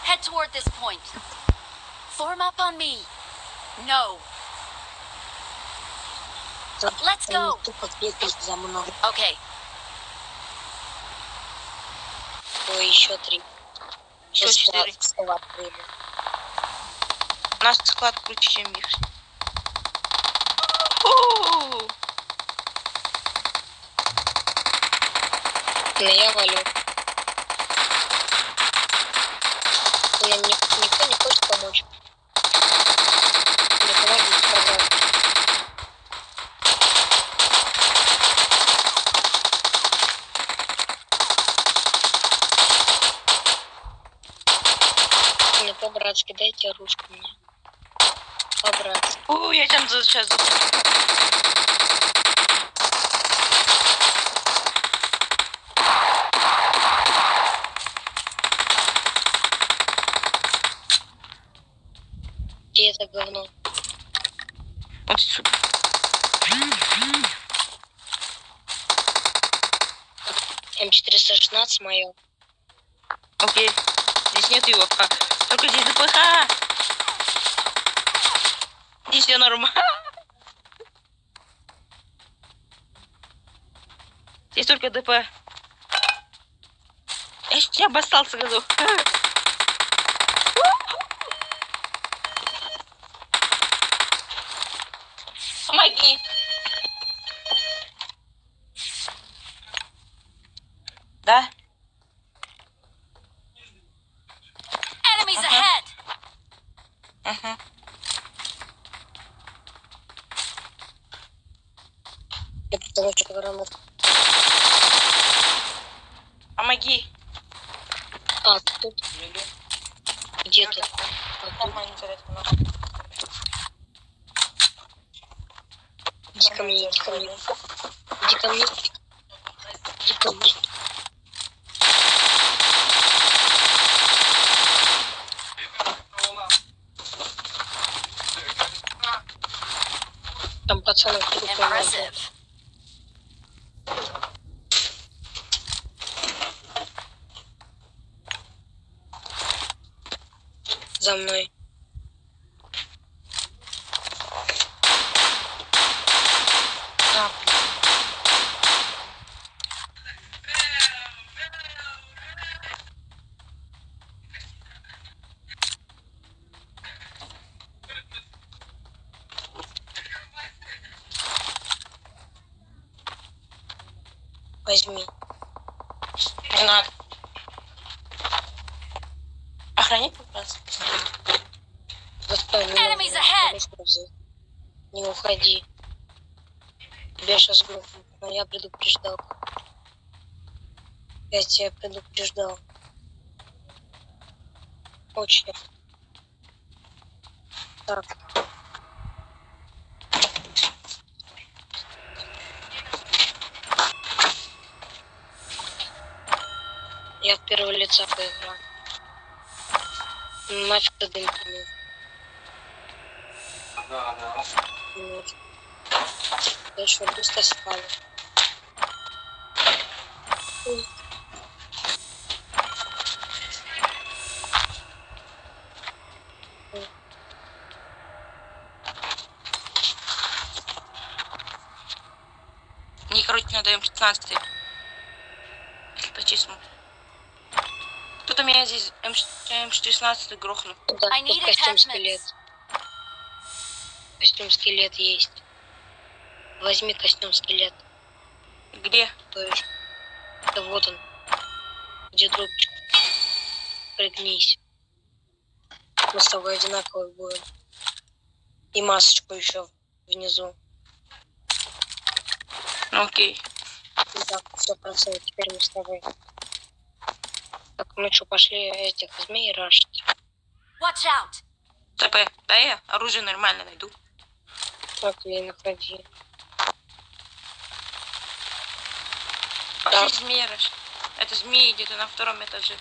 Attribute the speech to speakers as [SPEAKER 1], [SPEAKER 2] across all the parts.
[SPEAKER 1] Head toward this point. Form up on me. No. Let's go.
[SPEAKER 2] Тупо бегать за мной.
[SPEAKER 1] Okay.
[SPEAKER 2] Ой, еще 3.
[SPEAKER 3] Еще 4.
[SPEAKER 2] Склад были.
[SPEAKER 3] У нас склад круче, чем их.
[SPEAKER 2] Но я валю. Мне никто не хочет помочь. Мне помогите, пожалуйста. Не по-братски, дайте ручку мне. По-братски.
[SPEAKER 3] Я там сейчас
[SPEAKER 2] Где это говно?
[SPEAKER 3] вот сюда.
[SPEAKER 2] М416 мое.
[SPEAKER 3] Окей. Здесь нет его. Только здесь ДПХ. Здесь все нормально. Здесь только ДП. Я обоссал сразу. Помоги. Да?
[SPEAKER 1] Enemies ahead.
[SPEAKER 3] Ага.
[SPEAKER 2] Я потому что грамотно.
[SPEAKER 3] Помоги.
[SPEAKER 2] А, тут? Где ты? Иди ко мне, иди ко мне. Иди ко мне. Иди ко мне. Там пацаны
[SPEAKER 1] Impressive.
[SPEAKER 2] за мной.
[SPEAKER 3] Да.
[SPEAKER 2] Возьми.
[SPEAKER 3] Не надо. Охранять как раз.
[SPEAKER 2] Застой, не
[SPEAKER 1] Enemies
[SPEAKER 2] надо.
[SPEAKER 1] ahead.
[SPEAKER 2] Не уходи. Тебя сейчас грохнут, но я предупреждал. Я тебя предупреждал. Очень. Так. Я в первого лица поиграл. Нафиг ты дым кинул. Вот. Я еще быстро спал.
[SPEAKER 3] Мне, короче, надо М16. Почти. Кто-то меня здесь М16 грохнул.
[SPEAKER 2] Да,
[SPEAKER 1] I
[SPEAKER 2] тут
[SPEAKER 1] need
[SPEAKER 2] костюм
[SPEAKER 1] attachments.
[SPEAKER 2] скелет. Костюм скелет есть. Возьми костюм скелет.
[SPEAKER 3] Где?
[SPEAKER 2] То есть, да вот он. Где дропчик. Пригнись. Мы с тобой одинаковые будем. И масочку еще внизу.
[SPEAKER 3] Ну, окей.
[SPEAKER 2] Так, все, красиво. Теперь мы с тобой. Так, мы что, пошли этих змей рашить?
[SPEAKER 1] Watch out.
[SPEAKER 3] ТП. Да я оружие нормально найду.
[SPEAKER 2] Так, я находи.
[SPEAKER 3] Пошли змеи раш. Это змеи где-то на втором этаже.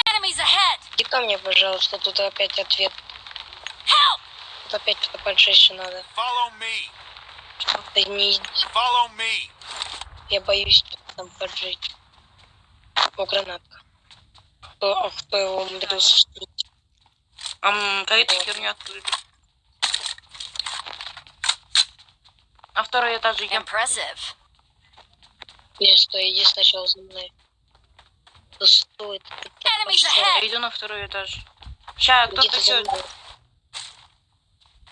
[SPEAKER 1] Enemies ahead.
[SPEAKER 2] Иди ко мне, пожалуйста, тут опять ответ.
[SPEAKER 1] Help.
[SPEAKER 2] Тут опять что-то поджечь надо.
[SPEAKER 4] Follow me.
[SPEAKER 2] Да не иди.
[SPEAKER 4] Follow me.
[SPEAKER 2] Я боюсь что-то там поджечь. О, гранатка. Кто его умудрился сшить?
[SPEAKER 3] Какую-то херню открыли. На второй этаж идем.
[SPEAKER 1] Impressive.
[SPEAKER 2] Не, стой, иди сначала за мной. Да стой, ты так
[SPEAKER 1] Enemies
[SPEAKER 2] пошел.
[SPEAKER 1] ahead.
[SPEAKER 3] Я иду на второй этаж. Ща,
[SPEAKER 2] Иди
[SPEAKER 3] кто-то
[SPEAKER 2] ты за
[SPEAKER 3] все.
[SPEAKER 2] мной.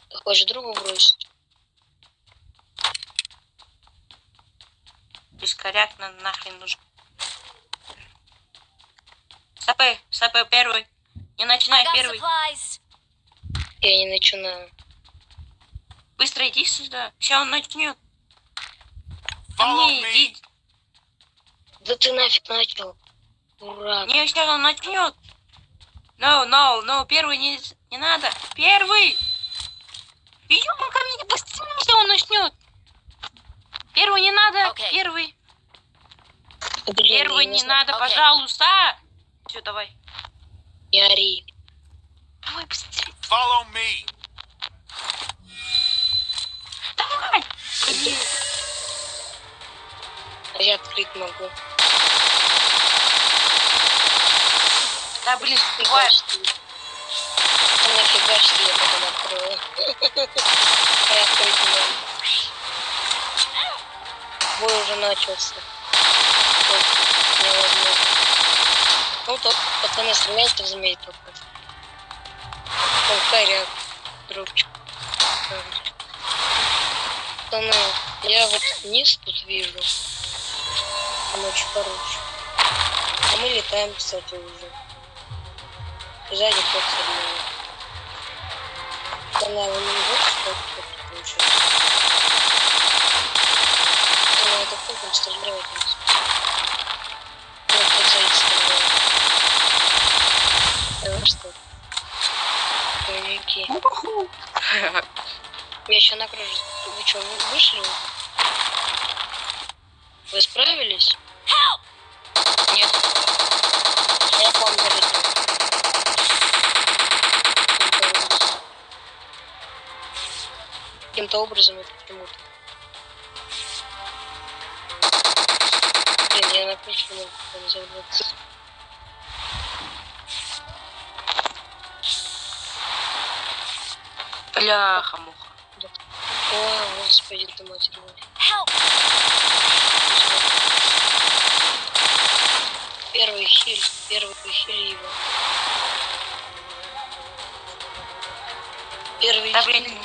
[SPEAKER 2] Ты хочешь другу бросить?
[SPEAKER 3] Бескоряк нахрен нужен. Стопы, первый. Не
[SPEAKER 1] I
[SPEAKER 3] начинай
[SPEAKER 1] got
[SPEAKER 3] первый.
[SPEAKER 1] supplies.
[SPEAKER 2] Я не начинаю.
[SPEAKER 3] Быстро иди сюда. Сейчас он начнет. Ко
[SPEAKER 4] Follow
[SPEAKER 3] мне
[SPEAKER 4] me.
[SPEAKER 3] иди.
[SPEAKER 2] Да ты нафиг начал. Ура.
[SPEAKER 3] Не, сейчас он начнет. No, первый не надо. Первый. Идем ко мне, быстрее, если он начнет. Первый не надо.
[SPEAKER 1] Окей.
[SPEAKER 3] Первый.
[SPEAKER 2] Блин,
[SPEAKER 3] Первый
[SPEAKER 2] я
[SPEAKER 3] не
[SPEAKER 2] знаю.
[SPEAKER 3] надо,
[SPEAKER 1] Окей.
[SPEAKER 3] пожалуйста. Все, давай.
[SPEAKER 2] Не ори.
[SPEAKER 3] Давай быстрее.
[SPEAKER 4] Follow me.
[SPEAKER 3] Давай.
[SPEAKER 2] А я открыть могу.
[SPEAKER 3] Да, блин,
[SPEAKER 2] Фига
[SPEAKER 3] давай.
[SPEAKER 2] что ли. А нафига что я потом открою. Я открыть не могу. Бой уже начался. Ой, невозможно. Ну то, пацаны, стреляйте в змей только. Он коряк, друг. Пацаны, я вот низ тут вижу. Он очень хороший. А мы летаем, кстати, уже. Сзади кто-то стреляет. Она его не будет, что-то получается. Ну, это кто там стреляет нас? Ну, кто сзади стреляет. Давай что? Боевики. Я еще на крыше. Вы что, вышли? Вы справились?
[SPEAKER 3] Нет.
[SPEAKER 2] Я к вам долетел. Каким-то образом это почему-то. Блин, я на крышу не могу забраться.
[SPEAKER 3] Бляха-муха.
[SPEAKER 2] О, господи, ты матерь моя.
[SPEAKER 1] Help.
[SPEAKER 2] Первый хиль его. Первый
[SPEAKER 3] Да,
[SPEAKER 2] хиль
[SPEAKER 3] блин.
[SPEAKER 2] его.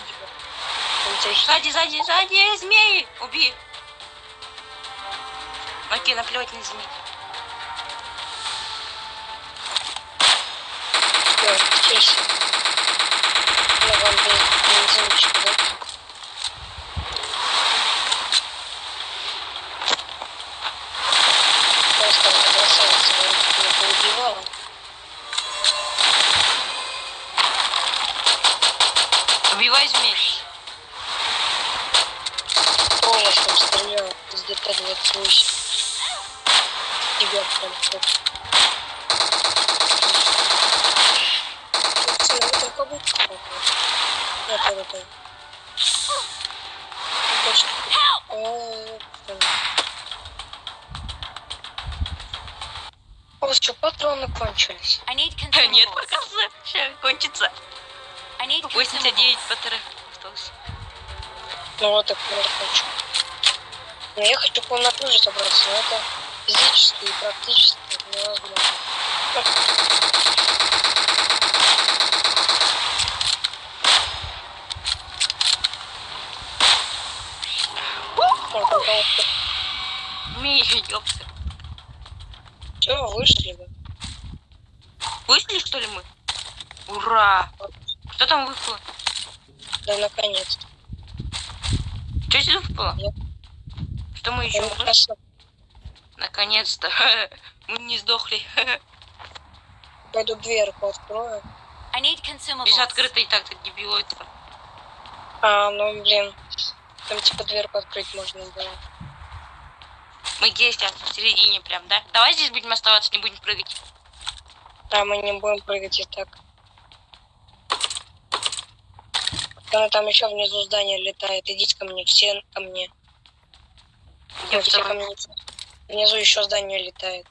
[SPEAKER 2] Он тебя хилит.
[SPEAKER 3] Сзади, змеи. Убей. Окей, наплевать на змей.
[SPEAKER 2] Всё, хилься. Я вам бензинчик, да? Просто она красавица, я меня поубивала.
[SPEAKER 3] Убивай змей.
[SPEAKER 2] Тоже там стрелял из ДТ-28. Тебя прям так. Пацаны, вы только будете какой? Это. У вас что, патроны кончились?
[SPEAKER 1] I need
[SPEAKER 3] Нет,
[SPEAKER 1] consumables.
[SPEAKER 3] пока сейчас кончится.
[SPEAKER 1] I need
[SPEAKER 3] 89
[SPEAKER 1] consumables.
[SPEAKER 3] батареек осталось.
[SPEAKER 2] Ну вот так я хочу. Но я хочу к вам на крышу собраться, но это физически и практически невозможно.
[SPEAKER 3] Змеи, ёпта.
[SPEAKER 2] Все, вышли вы.
[SPEAKER 3] Вышли, что ли, мы? Ура! Что там выпало?
[SPEAKER 2] Да наконец-то.
[SPEAKER 3] Что здесь выпало?
[SPEAKER 2] Нет.
[SPEAKER 3] Что мы еще
[SPEAKER 2] Ну,
[SPEAKER 3] можем?
[SPEAKER 2] хорошо.
[SPEAKER 3] Наконец-то. Мы не сдохли.
[SPEAKER 2] Пойду дверку открою.
[SPEAKER 1] I need
[SPEAKER 3] Здесь
[SPEAKER 1] consumables.
[SPEAKER 3] открыто и так-то дебилоид.
[SPEAKER 2] А, ну блин. Там типа дверку открыть можно было.
[SPEAKER 3] Мы здесь, а, в середине прям, да? Давай здесь будем оставаться, не будем прыгать.
[SPEAKER 2] А мы не будем прыгать и так. Там еще внизу здание летает. Идите ко мне, все ко мне.
[SPEAKER 3] Я
[SPEAKER 2] Идите ко
[SPEAKER 3] второй.
[SPEAKER 2] мне. Внизу еще здание летает.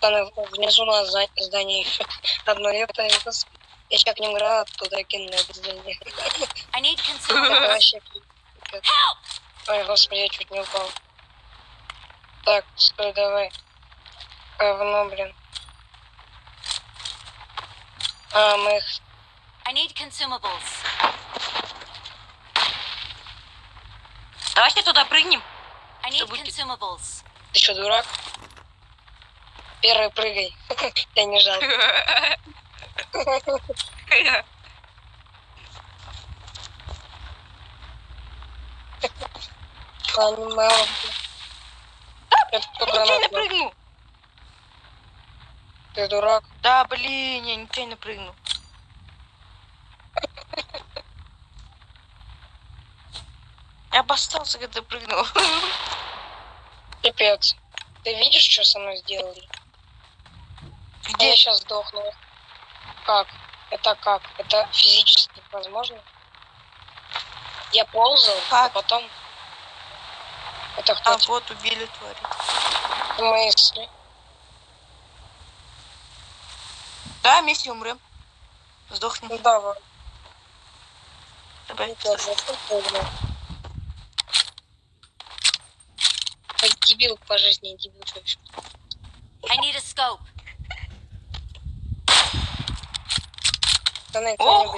[SPEAKER 2] Там внизу на здании еще одно. Это я сейчас к ним гранат туда кину на это здание.
[SPEAKER 1] I need
[SPEAKER 2] Это
[SPEAKER 1] consumables.
[SPEAKER 2] вообще пипец. Ой, господи, я чуть не упал. Так, стой, давай. Говно, блин. А, мы их...
[SPEAKER 1] I need consumables.
[SPEAKER 3] Давайте туда прыгнем.
[SPEAKER 1] I need
[SPEAKER 3] Что будет?
[SPEAKER 1] consumables.
[SPEAKER 2] Ты что, дурак? Первый прыгай. Я не жалко. Понимаю. Это кто
[SPEAKER 3] Нечаянно
[SPEAKER 2] гранат?
[SPEAKER 3] прыгну.
[SPEAKER 2] Ты дурак.
[SPEAKER 3] Да, блин, я нечаянно прыгну. Я обостался, когда прыгнул.
[SPEAKER 2] Пипец. Ты видишь, что со мной сделали? Я
[SPEAKER 3] Где?
[SPEAKER 2] сейчас сдохну. Как? Это как? Это физически возможно? Я ползал, а
[SPEAKER 3] Как?
[SPEAKER 2] потом... Это кто?
[SPEAKER 3] А, вот убили твари.
[SPEAKER 2] В смысле?
[SPEAKER 3] Да, вместе умрем. Сдохнем.
[SPEAKER 2] Ну давай.
[SPEAKER 3] Давай.
[SPEAKER 2] Дебил по жизни, дебил.
[SPEAKER 1] I need a scope.
[SPEAKER 2] Пацаны,
[SPEAKER 3] Ох,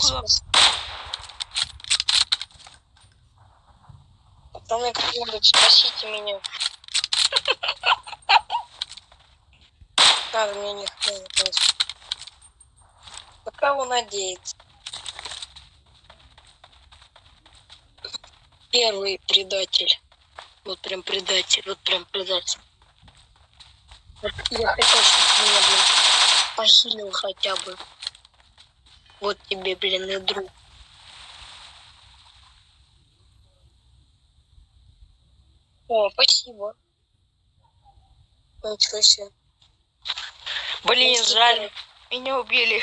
[SPEAKER 2] Пацаны, кто-нибудь спасите меня. Надо мне не хватит. На кого надеяться? Первый предатель. Вот прям предатель, вот прям предатель. Вот я хотел, чтобы ты меня, блин, похилил хотя бы. Вот тебе, блин, и друг. О, спасибо. Ничего себе.
[SPEAKER 3] блин,
[SPEAKER 2] Прости,
[SPEAKER 3] жаль. Меня убили.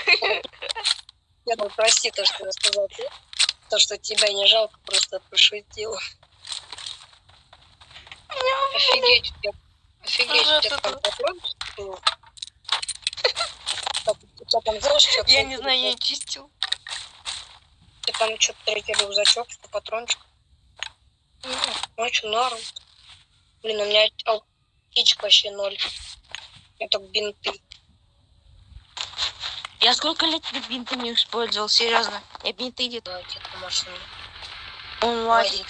[SPEAKER 2] Я ну, прости то, что я сказал. То, что тебя не жалко, просто пошутил. Офигеть, офигеть, у тебя там патрончик был? У тебя там, знаешь, что?
[SPEAKER 3] Я не знаю, я не чистил.
[SPEAKER 2] Ты там что-то третий рюкзачок, что патрончик? Ну, что, норм. Блин, у меня птичка вообще 0. Это бинты.
[SPEAKER 3] Я сколько лет бинты не использовал, серьезно. Я бинты где-то.
[SPEAKER 2] Давайте эту машину.
[SPEAKER 3] Он лазит.